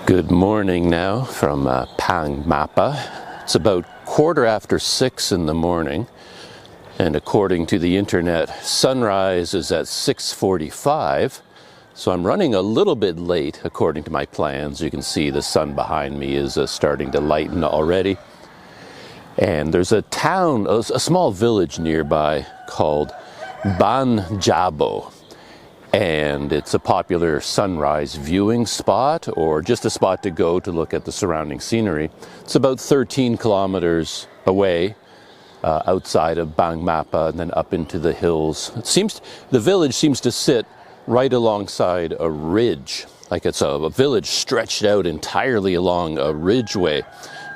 Good morning now from Ban Jabo. It's about 6:15 in the morning, and according to the internet, sunrise is at 6:45. So I'm running a little bit late according to my plans. You can see the sun behind me is starting to lighten already. And there's a town, a small village nearby called Ban Jabo. And it's a popular sunrise viewing spot, or just a spot to go to look at the surrounding scenery. It's about 13 kilometers away outside of Ban Jabo and then up into the hills. The village seems to sit right alongside a ridge, like it's a village stretched out entirely along a ridgeway,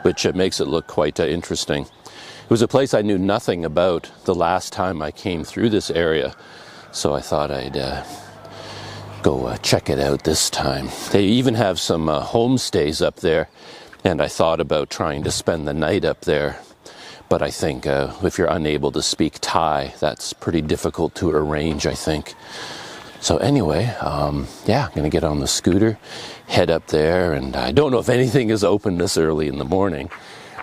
which makes it look quite interesting. It was a place I knew nothing about the last time I came through this area, so I thought I'd go check it out this time. They even have some homestays up there, and I thought about trying to spend the night up there, but I think if you're unable to speak Thai, that's pretty difficult to arrange, I think. So anyway, yeah, I'm gonna get on the scooter, head up there, and I don't know if anything is open this early in the morning,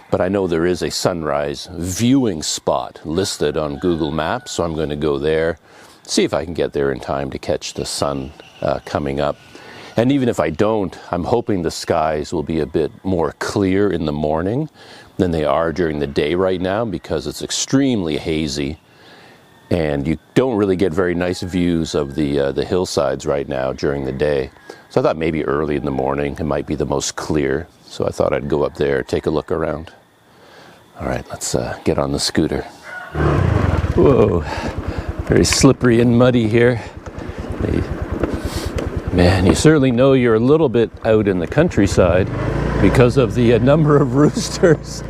but I know there is a sunrise viewing spot listed on Google Maps, so I'm going to go there, see if I can get there in time to catch the sun coming up. And even if I don't, I'm hoping the skies will be a bit more clear in the morning than they are during the day right now, because it's extremely hazy. And you don't really get very nice views of the hillsides right now during the day. So I thought maybe early in the morning it might be the most clear. So I thought I'd go up there, take a look around. All right, let's get on the scooter. Whoa, very slippery and muddy here. Man, you certainly know you're a little bit out in the countryside because of the number of roosters.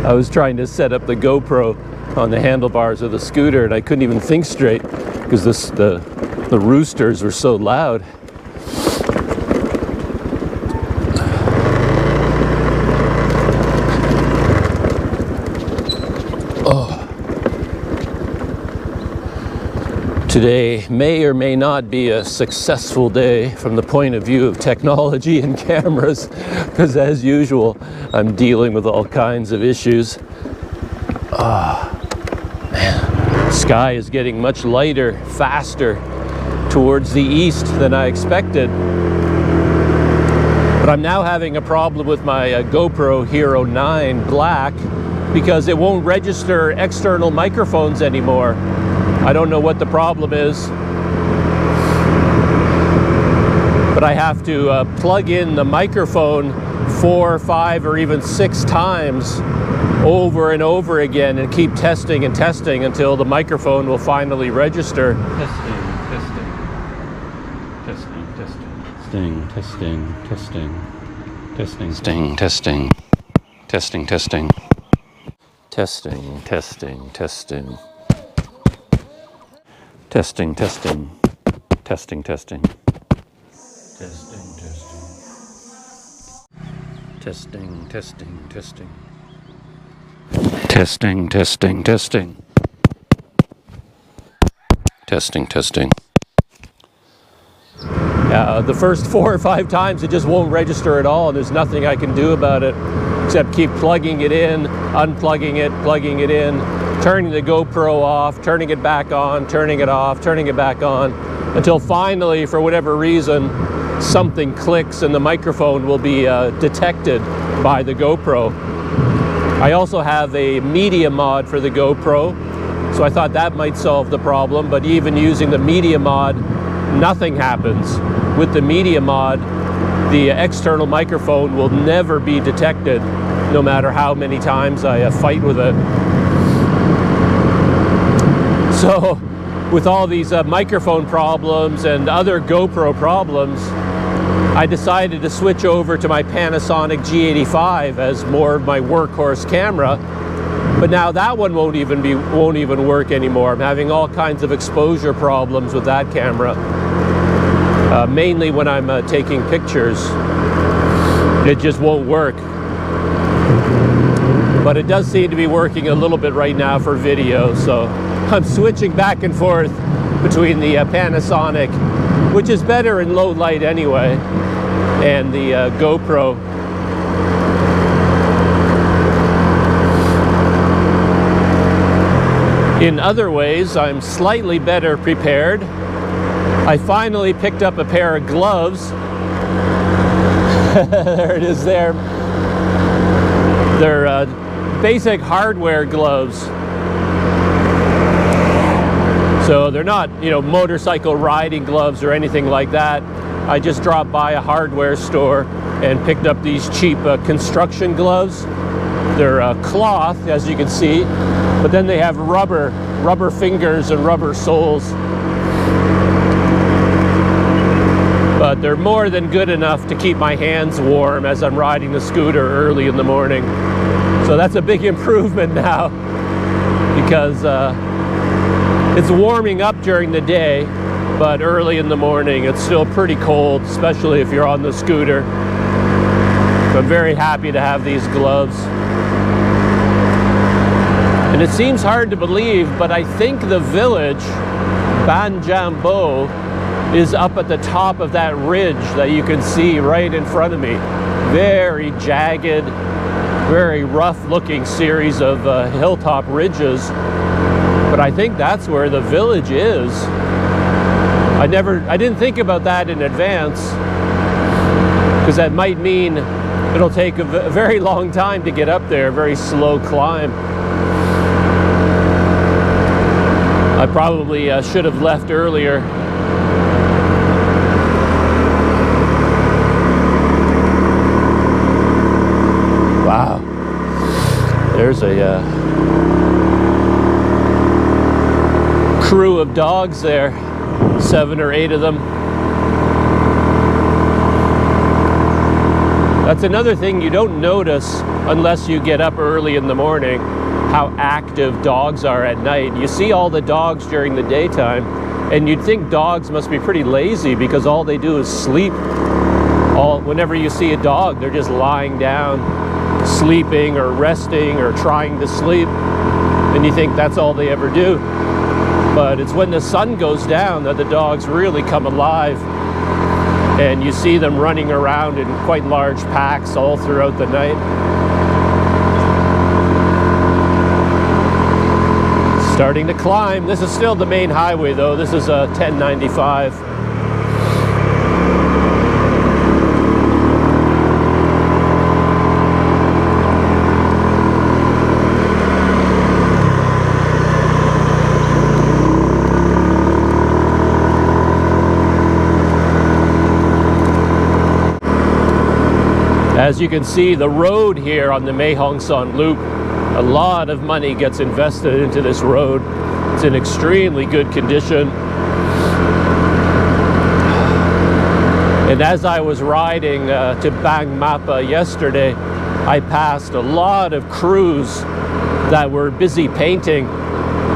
I was trying to set up the GoPro on the handlebars of the scooter, and I couldn't even think straight because the roosters were so loud. Oh. Today may or may not be a successful day from the point of view of technology and cameras, because as usual, I'm dealing with all kinds of issues. Sky is getting much lighter, faster towards the east than I expected. But I'm now having a problem with my GoPro Hero 9 Black because it won't register external microphones anymore. I don't know what the problem is, but I have to plug in the microphone 4, 5, or even 6 times over and over again and keep testing and testing until the microphone will finally register. Testing. The first 4 or 5 times it just won't register at all, and there's nothing I can do about it except keep plugging it in, unplugging it, plugging it in, turning the GoPro off, turning it back on, turning it off, turning it back on, until finally, for whatever reason, something clicks and the microphone will be detected by the GoPro. I also have a media mod for the GoPro, so I thought that might solve the problem, but even using the media mod, nothing happens. With the media mod, the external microphone will never be detected, no matter how many times I fight with it. So, with all these microphone problems and other GoPro problems, I decided to switch over to my Panasonic G85 as more of my workhorse camera. But now that one won't even work anymore. I'm having all kinds of exposure problems with that camera. Mainly when I'm taking pictures, it just won't work. But it does seem to be working a little bit right now for video, so I'm switching back and forth between the Panasonic, which is better in low light anyway, and the GoPro. In other ways, I'm slightly better prepared. I finally picked up a pair of gloves. There it is there. They're basic hardware gloves. So they're not, you know, motorcycle riding gloves or anything like that. I just dropped by a hardware store and picked up these cheap construction gloves. They're cloth, as you can see, but then they have rubber fingers and rubber soles. But they're more than good enough to keep my hands warm as I'm riding the scooter early in the morning. So that's a big improvement now, because it's warming up during the day, but early in the morning it's still pretty cold, especially if you're on the scooter. So I'm very happy to have these gloves. And it seems hard to believe, but I think the village, Ban Jabo, is up at the top of that ridge that you can see right in front of me. Very jagged, very rough looking series of hilltop ridges. But I think that's where the village is. I didn't think about that in advance, because that might mean it'll take a very long time to get up there, a very slow climb. I probably should have left earlier. Wow. There's a crew of dogs there, 7 or 8 of them. That's another thing you don't notice unless you get up early in the morning, how active dogs are at night. You see all the dogs during the daytime, and you'd think dogs must be pretty lazy because all they do is sleep. Whenever you see a dog, they're just lying down, sleeping or resting or trying to sleep, and you think that's all they ever do. But it's when the sun goes down that the dogs really come alive, and you see them running around in quite large packs all throughout the night. Starting to climb. This is still the main highway though. This is a 1095. As you can see, the road here on the Mae Hong Son Loop, a lot of money gets invested into this road. It's in extremely good condition. And as I was riding to Ban Mapa yesterday, I passed a lot of crews that were busy painting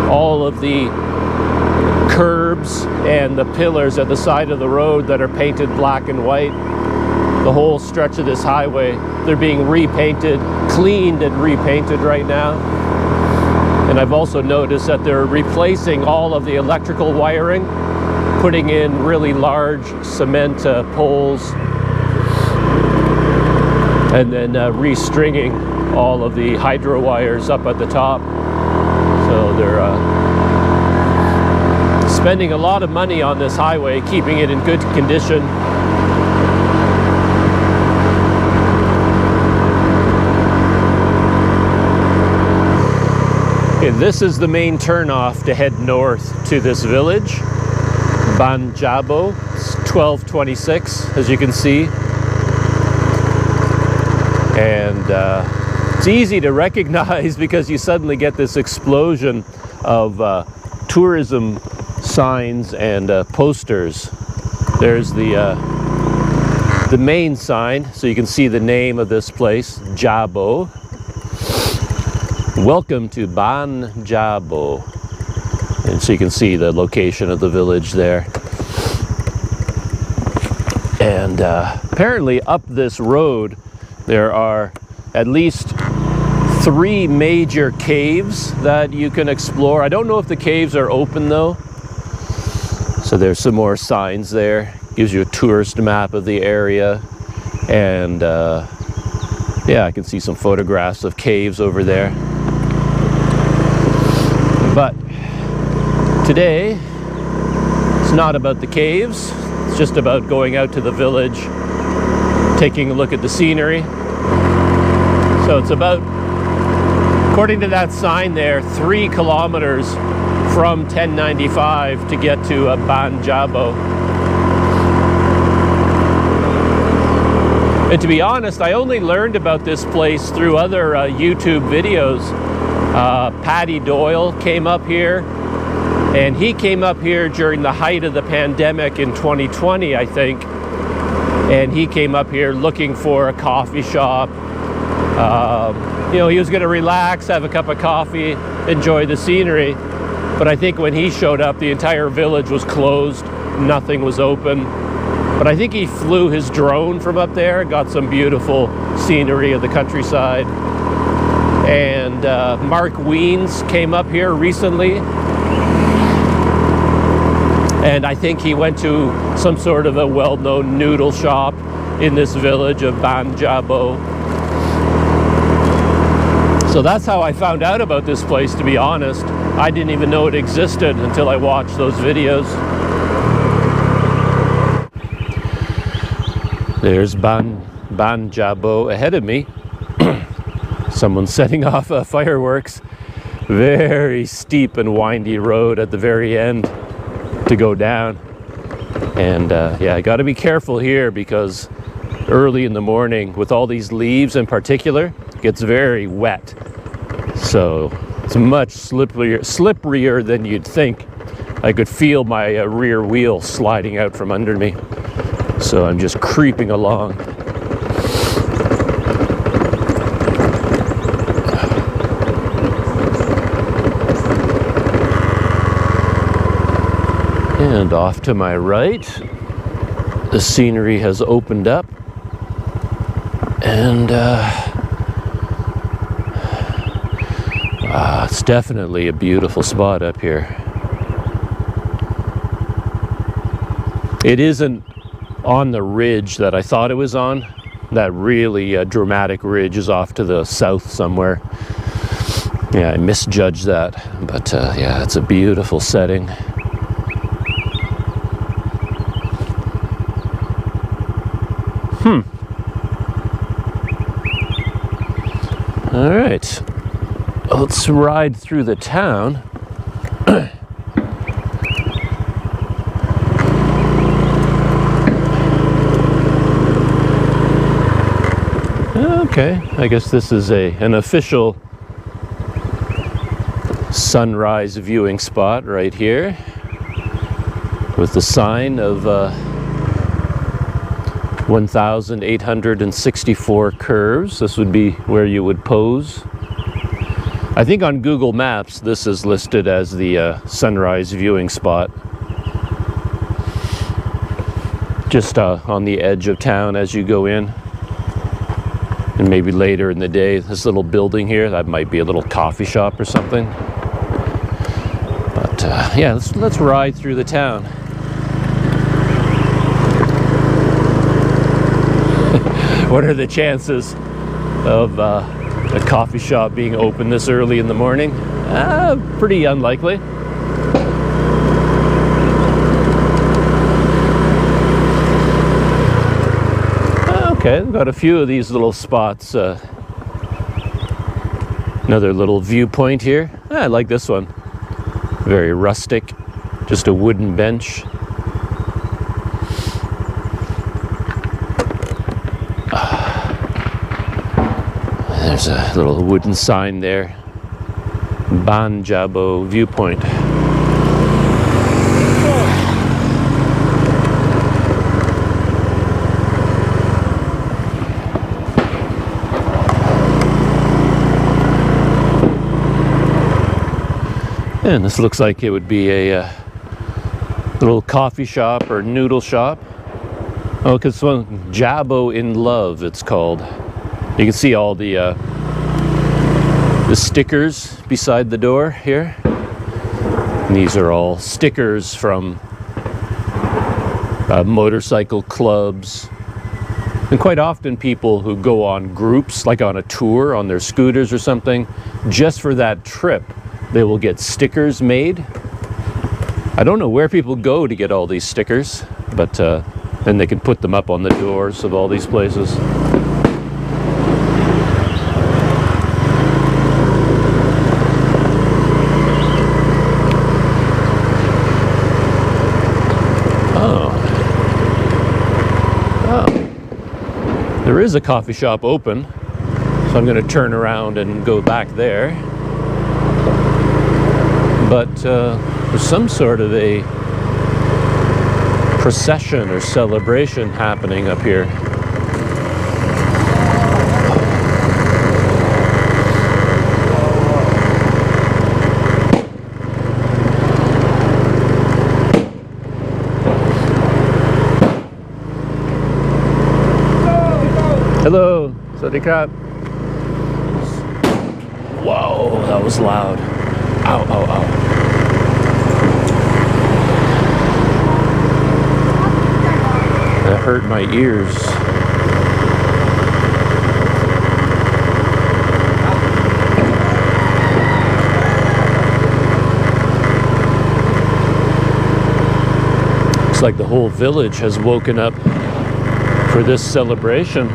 all of the curbs and the pillars at the side of the road that are painted black and white. The whole stretch of this highway, they're being repainted, cleaned and repainted right now. And I've also noticed that they're replacing all of the electrical wiring, putting in really large cement poles, and then restringing all of the hydro wires up at the top. So they're spending a lot of money on this highway, keeping it in good condition. Okay, this is the main turnoff to head north to this village, Ban Jabo. It's 1226, as you can see. And it's easy to recognize because you suddenly get this explosion of tourism signs and posters. There's the main sign, so you can see the name of this place, Jabo. Welcome to Ban Jabo. And so you can see the location of the village there. And apparently up this road there are at least 3 major caves that you can explore. I don't know if the caves are open though. So there's some more signs there. Gives you a tourist map of the area. And yeah, I can see some photographs of caves over there. But today, it's not about the caves. It's just about going out to the village, taking a look at the scenery. So it's about, according to that sign there, 3 kilometers from 1095 to get to Ban Jabo. And to be honest, I only learned about this place through other YouTube videos. Paddy Doyle came up here, and he came up here during the height of the pandemic in 2020, I think. And he came up here looking for a coffee shop. You know, he was going to relax, have a cup of coffee, enjoy the scenery. But I think when he showed up, the entire village was closed. Nothing was open. But I think he flew his drone from up there, got some beautiful scenery of the countryside. And Mark Wiens came up here recently. And I think he went to some sort of a well-known noodle shop in this village of Ban Jabo. So that's how I found out about this place, to be honest. I didn't even know it existed until I watched those videos. There's Ban Jabo ahead of me. Someone's setting off fireworks. Very steep and windy road at the very end to go down. And yeah, I got to be careful here because early in the morning, with all these leaves in particular, it gets very wet. So it's much slipperier than you'd think. I could feel my rear wheel sliding out from under me. So I'm just creeping along. And off to my right, the scenery has opened up. And it's definitely a beautiful spot up here. It isn't on the ridge that I thought it was on. That really dramatic ridge is off to the south somewhere. Yeah, I misjudged that. But yeah, it's a beautiful setting. All right, let's ride through the town. Okay, I guess this is an official sunrise viewing spot right here with the sign of 1,864 curves. This would be where you would pose. I think on Google Maps this is listed as the sunrise viewing spot. Just on the edge of town as you go in. And maybe later in the day, this little building here, that might be a little coffee shop or something. But yeah, let's ride through the town. What are the chances of a coffee shop being open this early in the morning? Pretty unlikely. Okay, we've got a few of these little spots. Another little viewpoint here. I like this one. Very rustic, just a wooden bench. There's a little wooden sign there. Ban Jabo viewpoint. And this looks like it would be a little coffee shop or noodle shop. Oh, because one Jabo in Love, it's called. You can see all the stickers beside the door here. And these are all stickers from motorcycle clubs, And quite often people who go on groups, like on a tour on their scooters or something, just for that trip, they will get stickers made. I don't know where people go to get all these stickers, but then they can put them up on the doors of all these places. There is a coffee shop open, so I'm going to turn around and go back there. But there's some sort of a procession or celebration happening up here. Hello, Sawadee krap. Whoa, that was loud. Ow, ow, ow. That hurt my ears. Looks like the whole village has woken up for this celebration.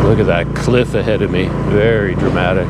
Look at that cliff ahead of me. Very dramatic.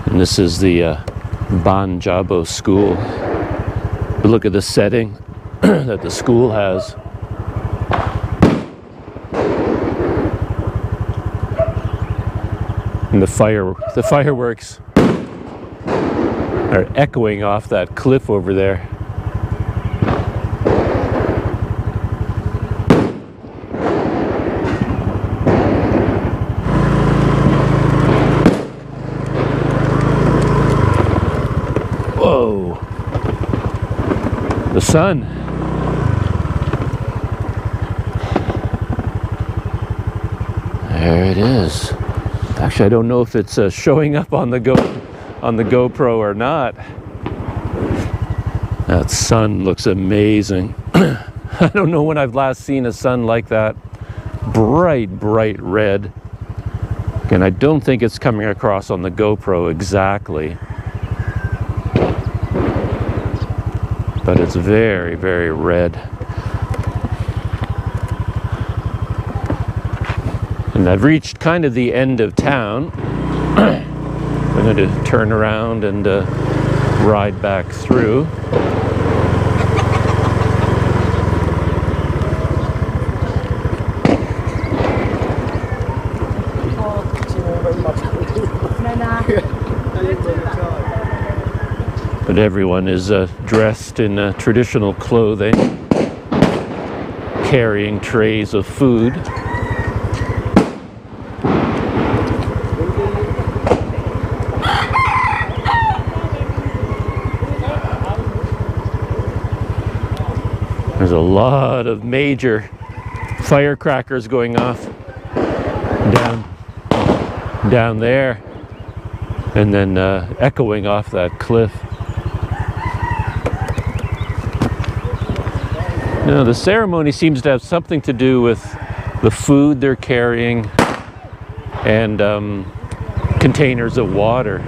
And this is the Ban Jabo school. But look at the setting that the school has. And the fireworks are echoing off that cliff over there. Whoa, the sun. There it is. Actually, I don't know if it's showing up on the GoPro or not. That sun looks amazing. I don't know when I've last seen a sun like that. Bright red. And I don't think it's coming across on the GoPro exactly. But it's very red. And I've reached kind of the end of town. I'm going to turn around and ride back through. But everyone is dressed in traditional clothing, carrying trays of food. There's a lot of major firecrackers going off down there, and then echoing off that cliff. Now, the ceremony seems to have something to do with the food they're carrying and containers of water.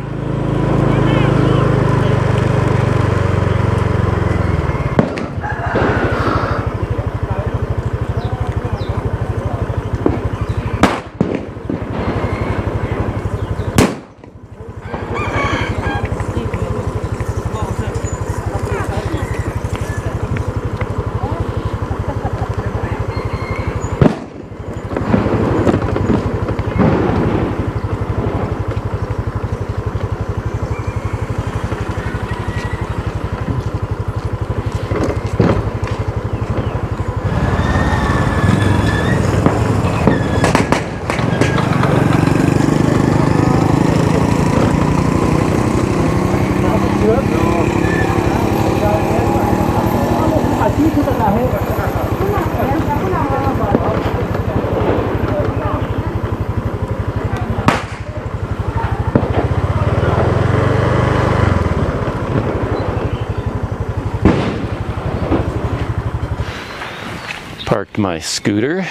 parked my scooter,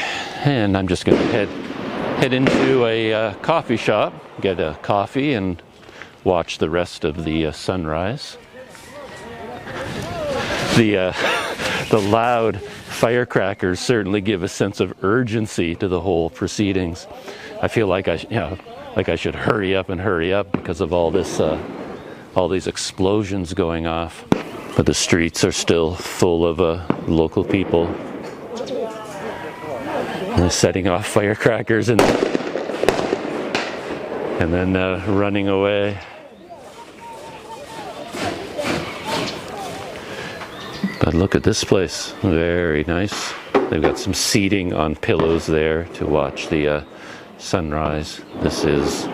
and I'm just going to head into a coffee shop, get a coffee, and watch the rest of the sunrise. The loud firecrackers certainly give a sense of urgency to the whole proceedings. I feel like I should hurry up because of all this, all these explosions going off. But the streets are still full of local people. They're setting off firecrackers and then running away. But look at this place, very nice. They've got some seating on pillows there to watch the sunrise. This is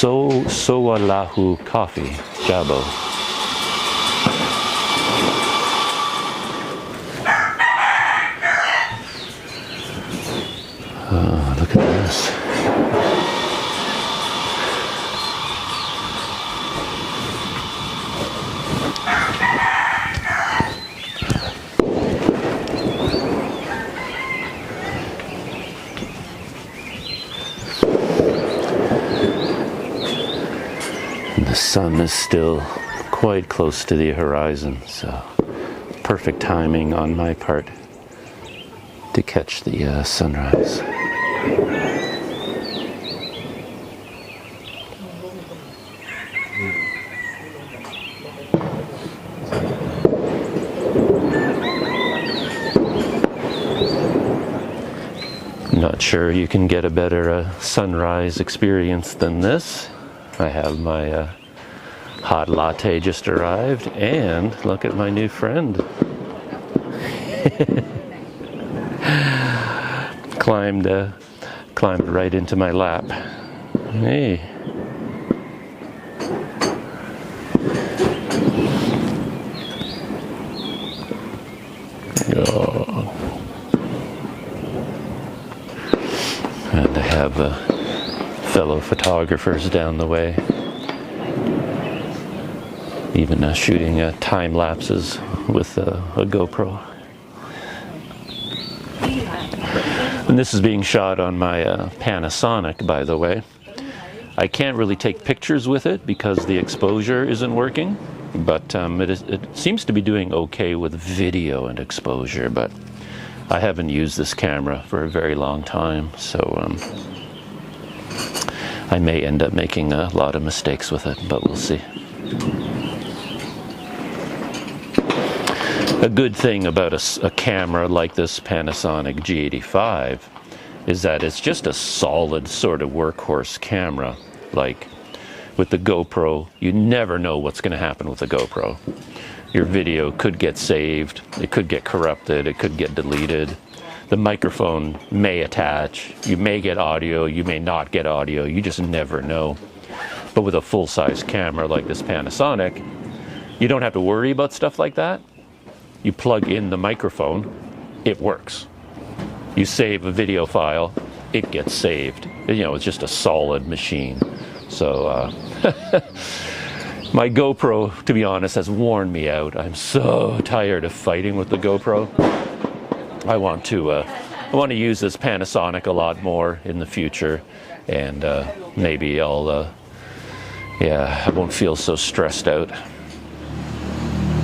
Lahu coffee, Jabo. Oh, look at this. The sun is still quite close to the horizon, so perfect timing on my part to catch the sunrise. Not sure you can get a better sunrise experience than this. I have my hot latte just arrived, and look at my new friend. climbed right into my lap. Hey. Oh. And I have fellow photographers down the way, even shooting time lapses with a GoPro. And this is being shot on my Panasonic, by the way. I can't really take pictures with it because the exposure isn't working, but it seems to be doing okay with video and exposure, but I haven't used this camera for a very long time, so I may end up making a lot of mistakes with it, but we'll see. A good thing about a camera like this Panasonic G85 is that it's just a solid sort of workhorse camera. Like with the GoPro, you never know what's going to happen with the GoPro. Your video could get saved, it could get corrupted, it could get deleted. The microphone may attach, you may get audio, you may not get audio, you just never know. But with a full-size camera like this Panasonic, you don't have to worry about stuff like that. You plug in the microphone, it works. You save a video file, it gets saved. You know, it's just a solid machine. So, my GoPro, to be honest, has worn me out. I'm so tired of fighting with the GoPro. I want to use this Panasonic a lot more in the future, and maybe I won't feel so stressed out.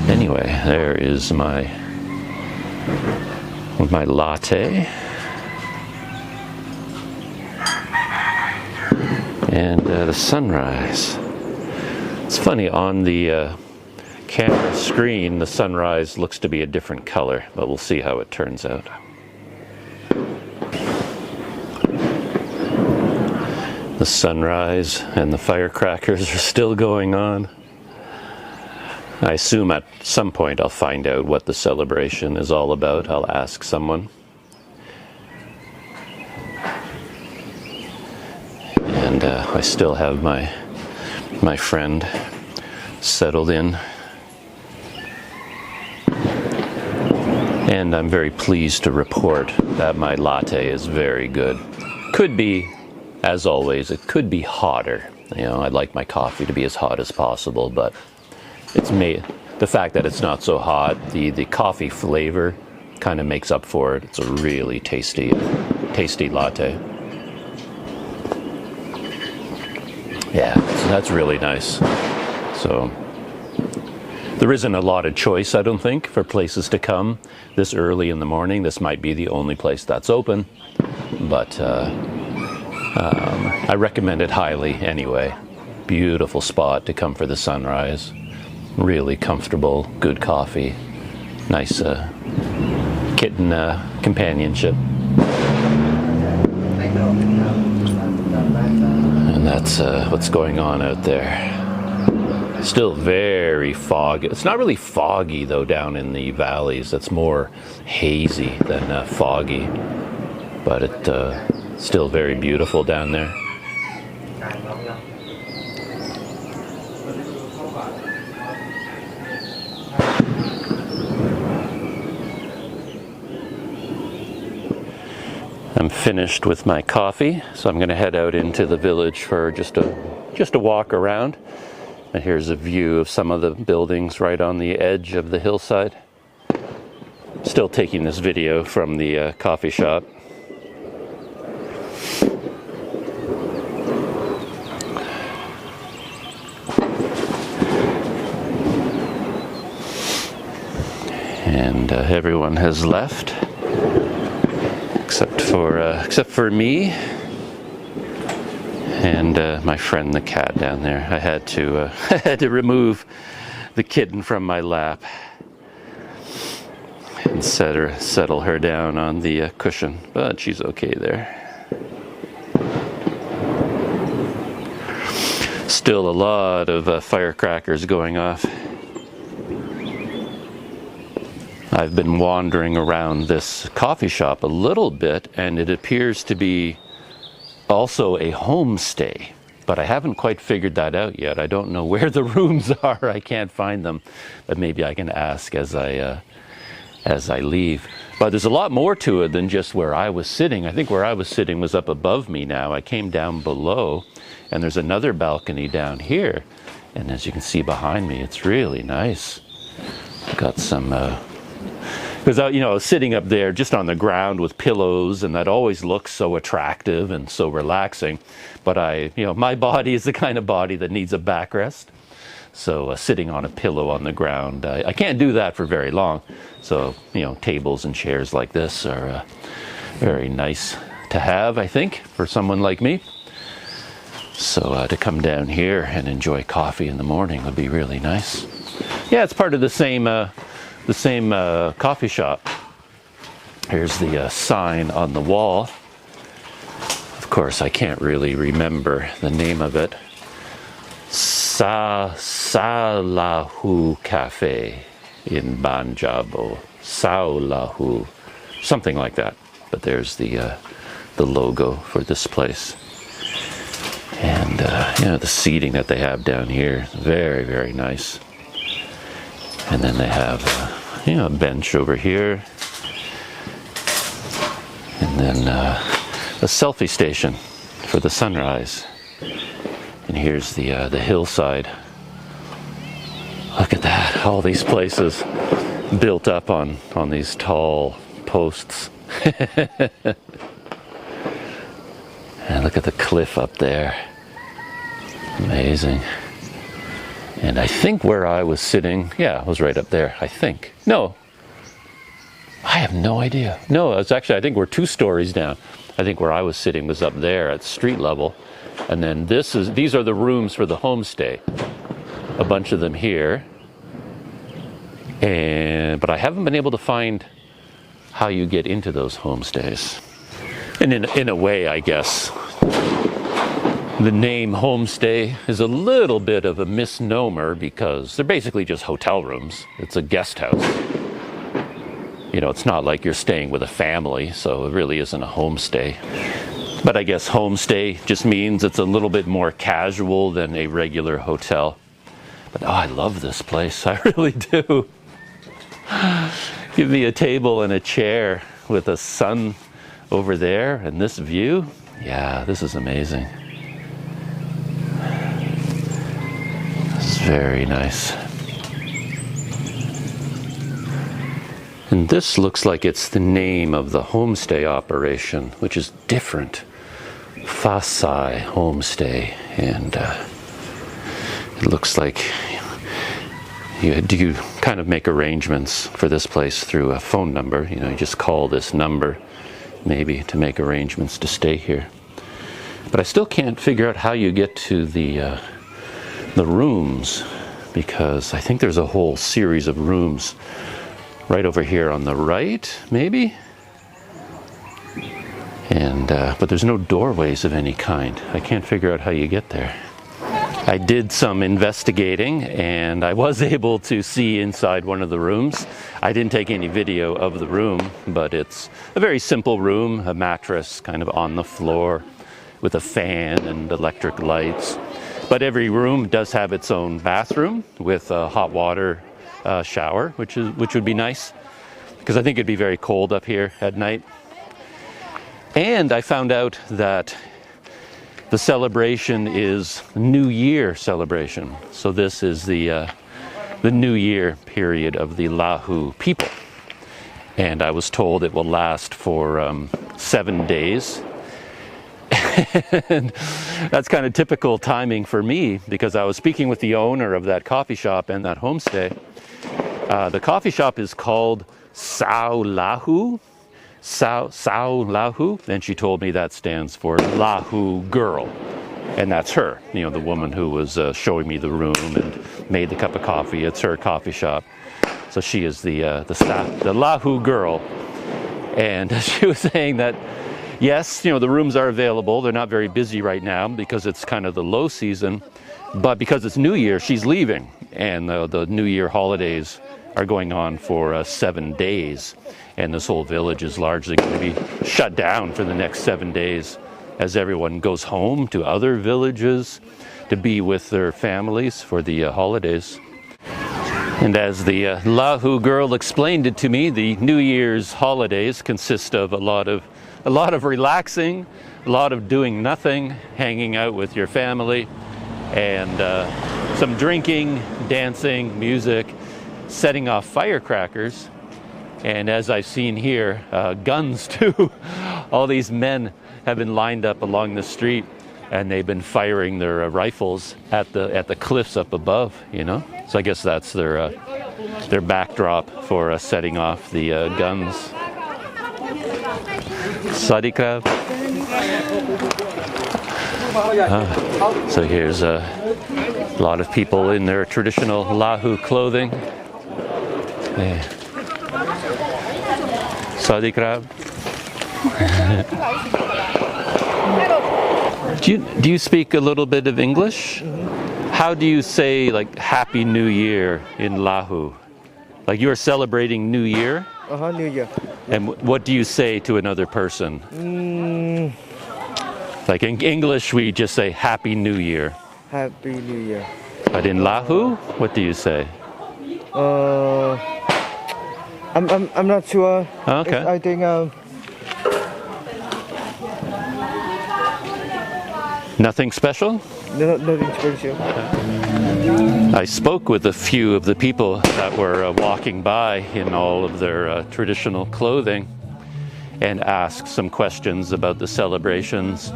Anyway, there is my latte, and the sunrise. It's funny, on the camera screen the sunrise looks to be a different color, but we'll see how it turns out. The sunrise and the firecrackers are still going on. I assume at some point I'll find out what the celebration is all about. I'll ask someone. And I still have my friend settled in. And I'm very pleased to report that my latte is very good. Could be, as always, it could be hotter. You know, I'd like my coffee to be as hot as possible, but it's made, the fact that it's not so hot, the coffee flavor kind of makes up for it. It's a really tasty latte. Yeah, so that's really nice. So there isn't a lot of choice, I don't think, for places to come this early in the morning. This might be the only place that's open, but I recommend it highly anyway. Beautiful spot to come for the sunrise. Really comfortable, good coffee, nice kitten companionship. And that's what's going on out there. Still very foggy. It's not really foggy though down in the valleys. It's more hazy than foggy. But it's still very beautiful down there. I'm finished with my coffee, so I'm going to head out into the village for just a walk around. And here's a view of some of the buildings right on the edge of the hillside. Still taking this video from the coffee shop. And everyone has left. Except for me and my friend the cat down there. I had to remove the kitten from my lap and settle her down on the cushion, but she's okay there. Still a lot of firecrackers going off. I've been wandering around this coffee shop a little bit, and it appears to be also a homestay, but I haven't quite figured that out yet. I don't know where the rooms are. I can't find them, but maybe I can ask as I leave. But there's a lot more to it than just where I was sitting. I think where I was sitting was up above me now. I came down below, and there's another balcony down here, and as you can see behind me, it's really nice. Got some because I was sitting up there just on the ground with pillows, and that always looks so attractive and so relaxing. But my body is the kind of body that needs a backrest. So sitting on a pillow on the ground, I can't do that for very long. So tables and chairs like this are very nice to have, I think, for someone like me. So to come down here and enjoy coffee in the morning would be really nice. Yeah, it's part of the same coffee shop. Here's the sign on the wall. Of course, I can't really remember the name of it. Lahu Cafe in Ban Jabo. Lahu, something like that. But there's the logo for this place. And the seating that they have down here, very, very nice. And then they have a bench over here, and then a selfie station for the sunrise. And here's the hillside. Look at that! All these places built up on these tall posts. And look at the cliff up there. Amazing. And I think where I was sitting, I was right up there, I think. No, I have no idea. No, it's actually, I think we're 2 stories down. I think where I was sitting was up there at street level. And then these are the rooms for the homestay. A bunch of them here. But I haven't been able to find how you get into those homestays. And in a way, I guess, the name homestay is a little bit of a misnomer because they're basically just hotel rooms. It's a guest house. It's not like you're staying with a family, so it really isn't a homestay. But I guess homestay just means it's a little bit more casual than a regular hotel. But I love this place. I really do. Give me a table and a chair with a sun over there and this view. Yeah, this is amazing. This is very nice. And this looks like it's the name of the homestay operation, which is different. Fasai Homestay. And it looks like you kind of make arrangements for this place through a phone number. You know, you just call this number maybe to make arrangements to stay here. But I still can't figure out how you get to the rooms, because I think there's a whole series of rooms right over here on the right, maybe? And but there's no doorways of any kind. I can't figure out how you get there. I did some investigating and I was able to see inside one of the rooms. I didn't take any video of the room, but it's a very simple room, a mattress kind of on the floor with a fan and electric lights. But every room does have its own bathroom with a hot water shower, which would be nice, because I think it'd be very cold up here at night. And I found out that the celebration is New Year celebration. So this is the New Year period of the Lahu people. And I was told it will last for 7 days. And that's kind of typical timing for me, because I was speaking with the owner of that coffee shop and that homestay. The coffee shop is called Lahu. Lahu, and she told me that stands for Lahu girl, and that's her, you know, the woman who was showing me the room and made the cup of coffee. It's her coffee shop, so she is the Lahu girl. And she was saying that yes, you know, the rooms are available. They're not very busy right now because it's kind of the low season, but because it's New Year, she's leaving, and the New Year holidays are going on for 7 days. And this whole village is largely going to be shut down for the next 7 days as everyone goes home to other villages to be with their families for the holidays. And as the Lahu girl explained it to me, the New Year's holidays consist of a lot of relaxing, a lot of doing nothing, hanging out with your family, and some drinking, dancing, music, setting off firecrackers. And as I've seen here, guns too. All these men have been lined up along the street, and they've been firing their rifles at the cliffs up above. You know, so I guess that's their backdrop for setting off the guns. Sadika. So here's a lot of people in their traditional Lahu clothing. Yeah. Sadikrab. Do you speak a little bit of English? How do you say like Happy New Year in Lahu? Like you are celebrating New Year? New Year. And what do you say to another person? Like in English, we just say Happy New Year. Happy New Year. But in Lahu, what do you say? I'm not sure. Okay. I think nothing special? nothing special. I spoke with a few of the people that were walking by in all of their traditional clothing and asked some questions about the celebrations,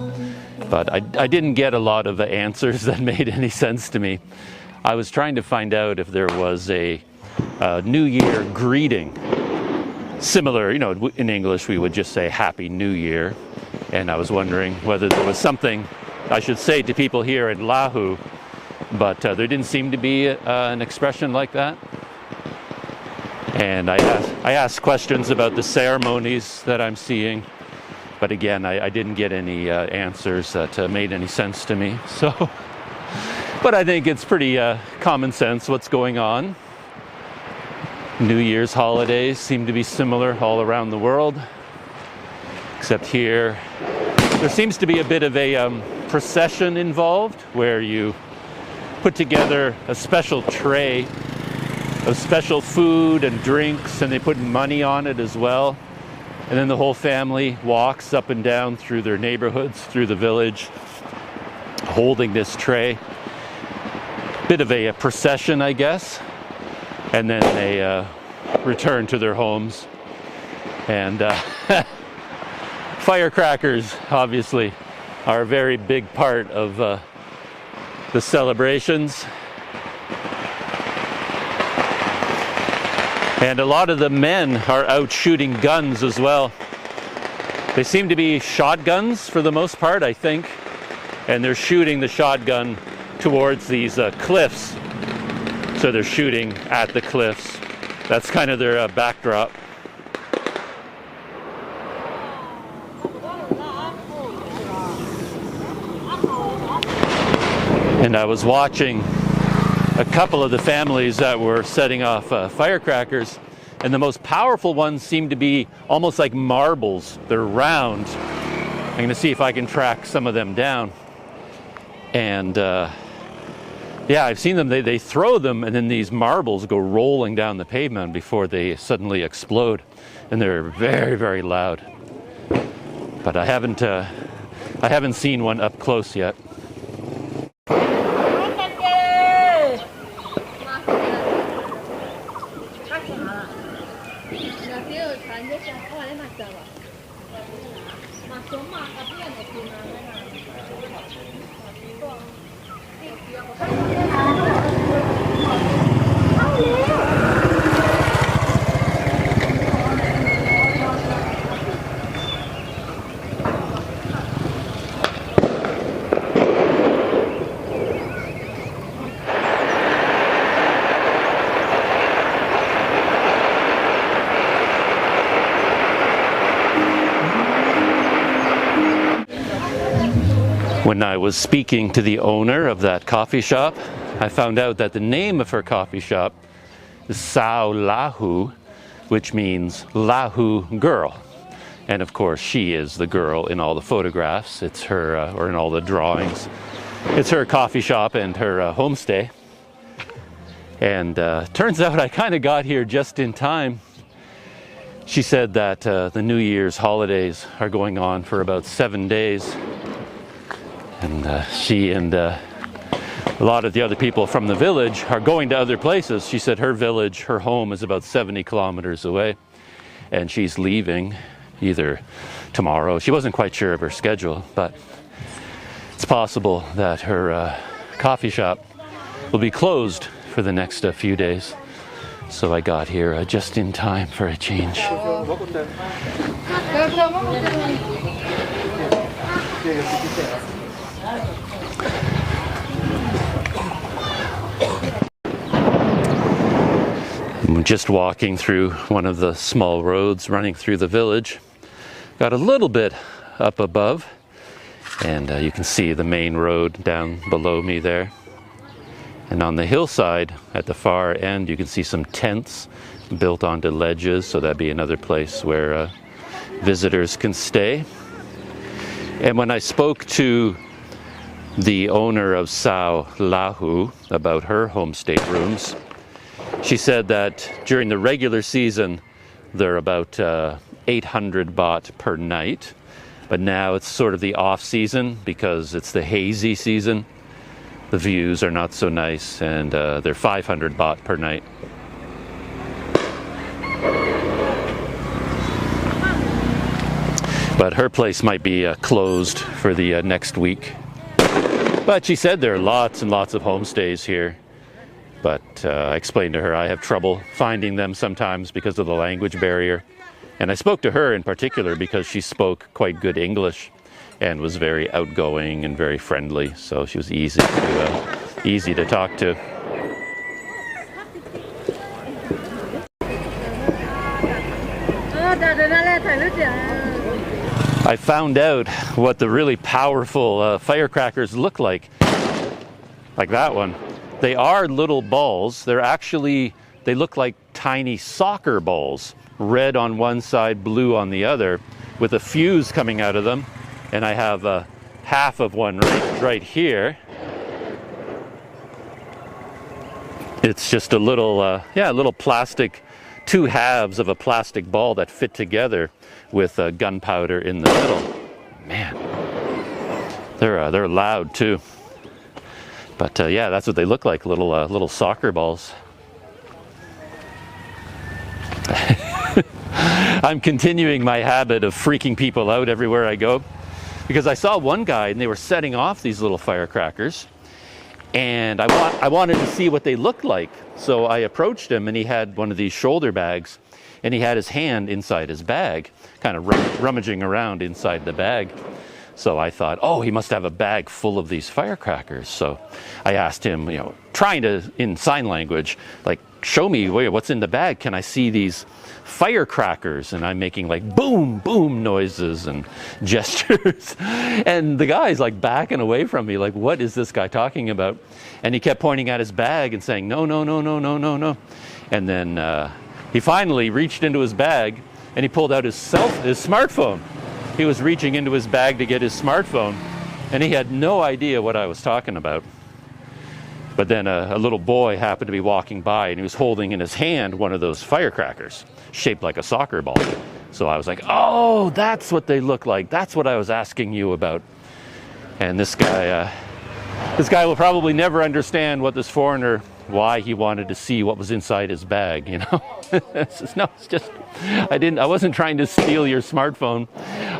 but I didn't get a lot of answers that made any sense to me. I was trying to find out if there was a New Year greeting. Similar, you know, in English we would just say Happy New Year, and I was wondering whether there was something I should say to people here in Lahu, but there didn't seem to be an expression like that. And I asked questions about the ceremonies that I'm seeing, but again, I didn't get any answers that made any sense to me. So, but I think it's pretty common sense what's going on. New Year's holidays seem to be similar all around the world, except here there seems to be a bit of a procession involved, where you put together a special tray of special food and drinks, and they put money on it as well, and then the whole family walks up and down through their neighborhoods, through the village, holding this tray. Bit of a procession, I guess. And then they return to their homes And firecrackers, obviously, are a very big part of the celebrations. And a lot of the men are out shooting guns as well. They seem to be shotguns for the most part, I think. And they're shooting the shotgun towards these cliffs. So they're shooting at the cliffs. That's kind of their backdrop. And I was watching a couple of the families that were setting off firecrackers, and the most powerful ones seem to be almost like marbles. They're round. I'm going to see if I can track some of them down. And yeah, I've seen them. They throw them, and then these marbles go rolling down the pavement before they suddenly explode, and they're very, very loud. But I haven't seen one up close yet. When I was speaking to the owner of that coffee shop, I found out that the name of her coffee shop is Sao Lahu, which means Lahu girl. And of course, she is the girl in all the photographs. It's her, or in all the drawings. It's her coffee shop and her homestay. And turns out I kind of got here just in time. She said that the New Year's holidays are going on for about 7 days. And she and a lot of the other people from the village are going to other places. She said her village, her home is about 70 kilometers away. And she's leaving either tomorrow. She wasn't quite sure of her schedule, but it's possible that her coffee shop will be closed for the next few days. So I got here just in time for a change. I'm just walking through one of the small roads running through the village. Got a little bit up above, and you can see the main road down below me there. And on the hillside at the far end, you can see some tents built onto ledges, so that'd be another place where visitors can stay. And when I spoke to the owner of Sao Lahu about her homestay rooms, she said that during the regular season, they're about 800 baht per night. But now it's sort of the off season because it's the hazy season. The views are not so nice, and they're 500 baht per night. But her place might be closed for the next week. But she said there are lots and lots of homestays here. But I explained to her I have trouble finding them sometimes because of the language barrier. And I spoke to her in particular because she spoke quite good English and was very outgoing and very friendly. So she was easy to talk to. I found out what the really powerful firecrackers look like that one. They are little balls. They look like tiny soccer balls, red on one side, blue on the other, with a fuse coming out of them. And I have half of one right here. It's just a little plastic, two halves of a plastic ball that fit together with gunpowder in the middle. Man, they're loud too. But yeah, that's what they look like, little soccer balls. I'm continuing my habit of freaking people out everywhere I go, because I saw one guy and they were setting off these little firecrackers, and I wanted to see what they looked like. So I approached him, and he had one of these shoulder bags, and he had his hand inside his bag, kind of rummaging around inside the bag. So I thought, oh, he must have a bag full of these firecrackers. So I asked him, you know, trying to, in sign language, like, show me what's in the bag. Can I see these firecrackers? And I'm making like boom, boom noises and gestures. And the guy's like backing away from me, like, what is this guy talking about? And he kept pointing at his bag and saying, no, no, no, no, no, no, no. And then he finally reached into his bag and he pulled out his smartphone. He was reaching into his bag to get his smartphone, and he had no idea what I was talking about. But then a little boy happened to be walking by, and he was holding in his hand one of those firecrackers, shaped like a soccer ball. So I was like, oh, that's what they look like. That's what I was asking you about. And this guy will probably never understand what this foreigner, why he wanted to see what was inside his bag, you know? It's just, I wasn't trying to steal your smartphone.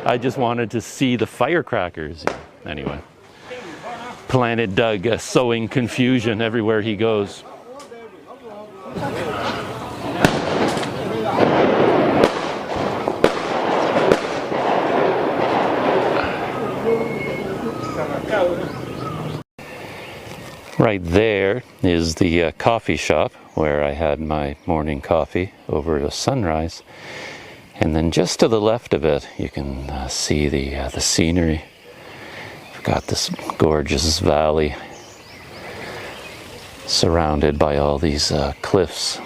I just wanted to see the firecrackers. Anyway, Planet Doug sowing confusion everywhere he goes. Right there is the coffee shop where I had my morning coffee over the sunrise. And then just to the left of it, you can see the scenery. I've got this gorgeous valley surrounded by all these cliffs.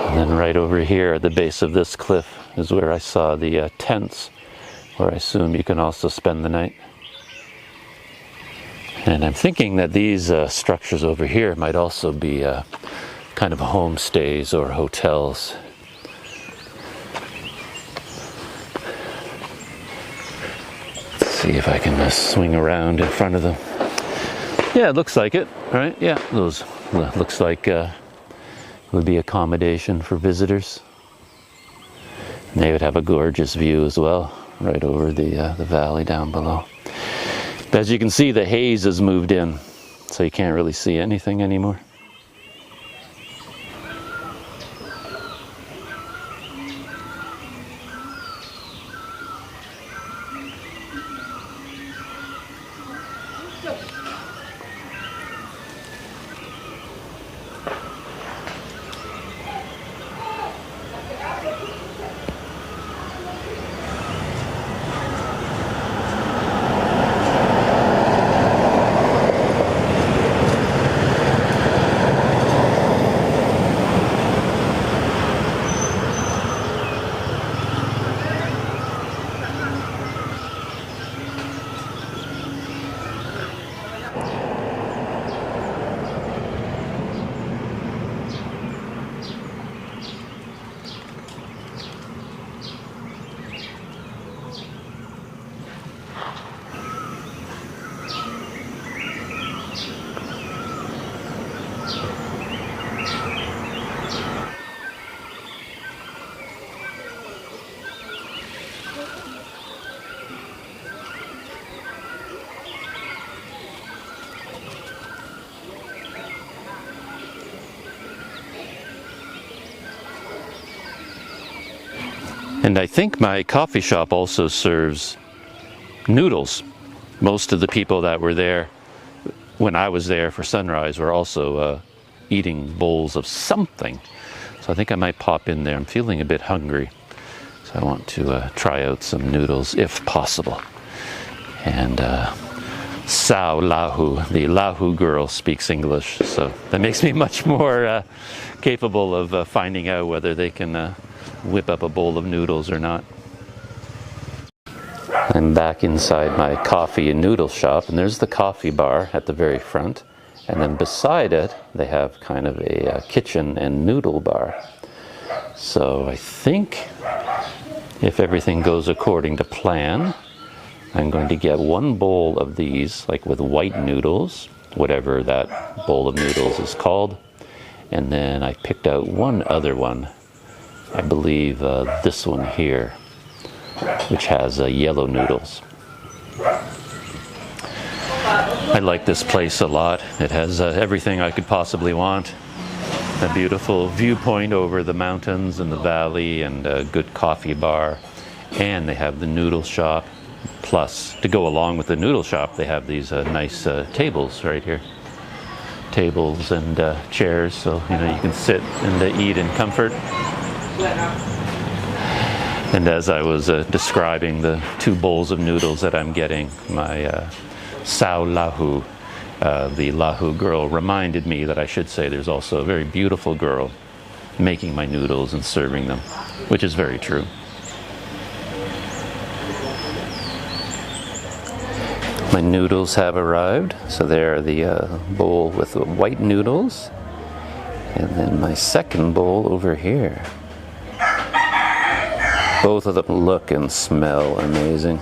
And then right over here at the base of this cliff is where I saw the tents, where I assume you can also spend the night. And I'm thinking that these structures over here might also be kind of homestays or hotels. Let's see if I can swing around in front of them. Yeah, it looks like it, right? Yeah, those looks like would be accommodation for visitors. And they would have a gorgeous view as well, right over the valley down below. As you can see, the haze has moved in, so you can't really see anything anymore. And I think my coffee shop also serves noodles. Most of the people that were there when I was there for sunrise were also eating bowls of something. So I think I might pop in there. I'm feeling a bit hungry. So I want to try out some noodles if possible. And Sao Lahu, the Lahu girl, speaks English. So that makes me much more capable of finding out whether they can whip up a bowl of noodles or not. I'm back inside my coffee and noodle shop, and there's the coffee bar at the very front, and then beside it they have kind of a kitchen and noodle bar. So I think if everything goes according to plan, I'm going to get one bowl of these, like with white noodles, whatever that bowl of noodles is called. And then I picked out one other one, I believe this one here, which has yellow noodles. I like this place a lot. It has everything I could possibly want. A beautiful viewpoint over the mountains and the valley, and a good coffee bar. And they have the noodle shop. Plus, to go along with the noodle shop, they have these nice tables right here. Tables and chairs, so you can sit and eat in comfort. And as I was describing the 2 bowls of noodles that I'm getting, my Sao Lahu, the Lahu girl, reminded me that I should say there's also a very beautiful girl making my noodles and serving them, which is very true. My noodles have arrived, so they're the bowl with the white noodles, and then my second bowl over here. Both of them look and smell amazing.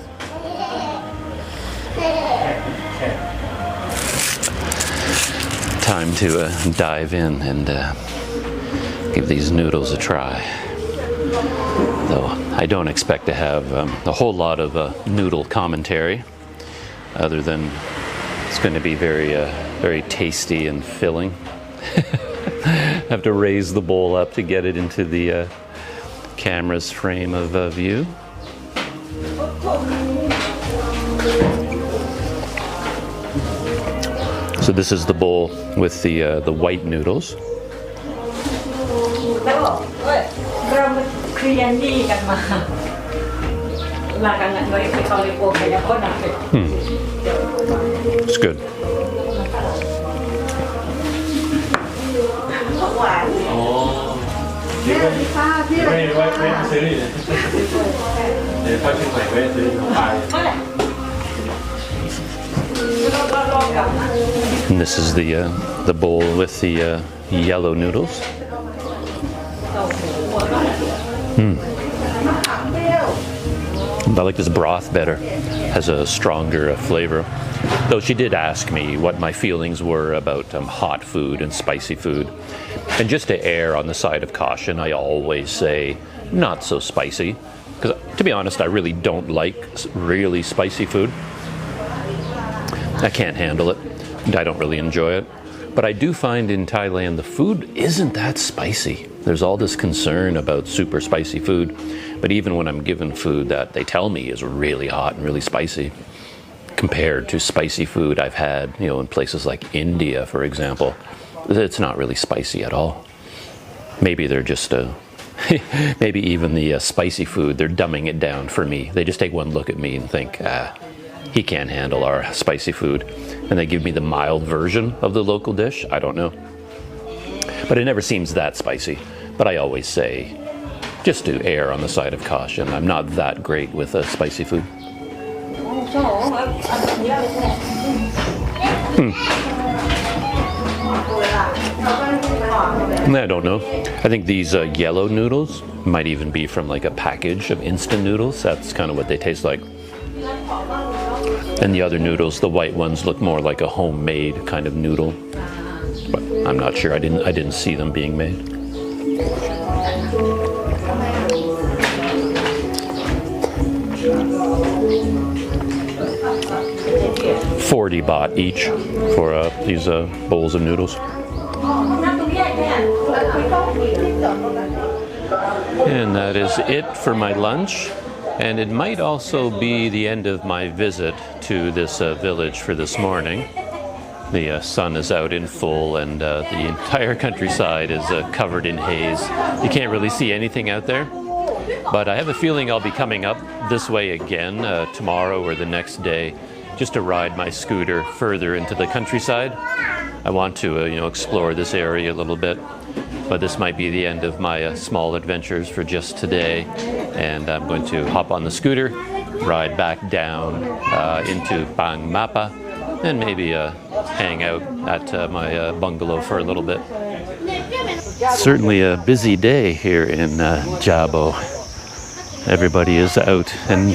Time to dive in and give these noodles a try. Though I don't expect to have a whole lot of noodle commentary, other than it's going to be very, very tasty and filling. Have to raise the bowl up to get it into the camera's frame of view. So this is the bowl with the white noodles. It's good. And this is the bowl with the yellow noodles. I like this broth better. Has a stronger flavor. Though she did ask me what my feelings were about hot food and spicy food. And just to err on the side of caution, I always say not so spicy. Because to be honest, I really don't like really spicy food. I can't handle it, and I don't really enjoy it. But I do find in Thailand the food isn't that spicy. There's all this concern about super spicy food, but even when I'm given food that they tell me is really hot and really spicy, compared to spicy food I've had, in places like India, for example, it's not really spicy at all. Maybe they're just maybe even the spicy food, they're dumbing it down for me. They just take one look at me and think, he can't handle our spicy food. And they give me the mild version of the local dish. I don't know. But it never seems that spicy. But I always say, just to err on the side of caution, I'm not that great with spicy food. I don't know. I think these yellow noodles might even be from like a package of instant noodles. That's kind of what they taste like. And the other noodles, the white ones, look more like a homemade kind of noodle. But I'm not sure. I didn't see them being made. $40 baht each for these bowls of noodles. And that is it for my lunch. And it might also be the end of my visit to this village for this morning. The sun is out in full, and the entire countryside is covered in haze. You can't really see anything out there. But I have a feeling I'll be coming up this way again tomorrow or the next day, just to ride my scooter further into the countryside. I want to explore this area a little bit. But this might be the end of my small adventures for just today. And I'm going to hop on the scooter, ride back down into Ban Mapa, and maybe hang out at my bungalow for a little bit. Certainly a busy day here in Jabo. Everybody is out and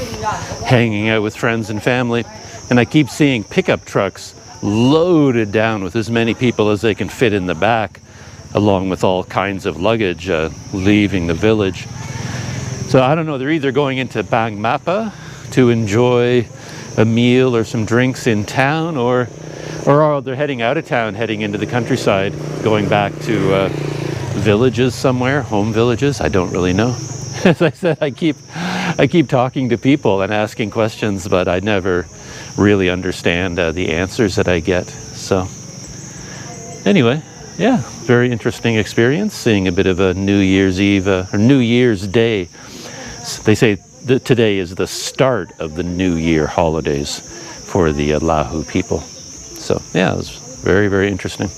hanging out with friends and family. And I keep seeing pickup trucks loaded down with as many people as they can fit in the back, along with all kinds of luggage leaving the village. So I don't know, they're either going into Ban Jabo to enjoy a meal or some drinks in town, or they're heading out of town, heading into the countryside, going back to villages somewhere, home villages. I don't really know. As I said, I keep talking to people and asking questions, but I never really understand the answers that I get. So anyway, yeah, very interesting experience, seeing a bit of a New Year's Eve or New Year's Day. They say that today is the start of the New Year holidays for the Lahu people. So yeah, it was very, very interesting.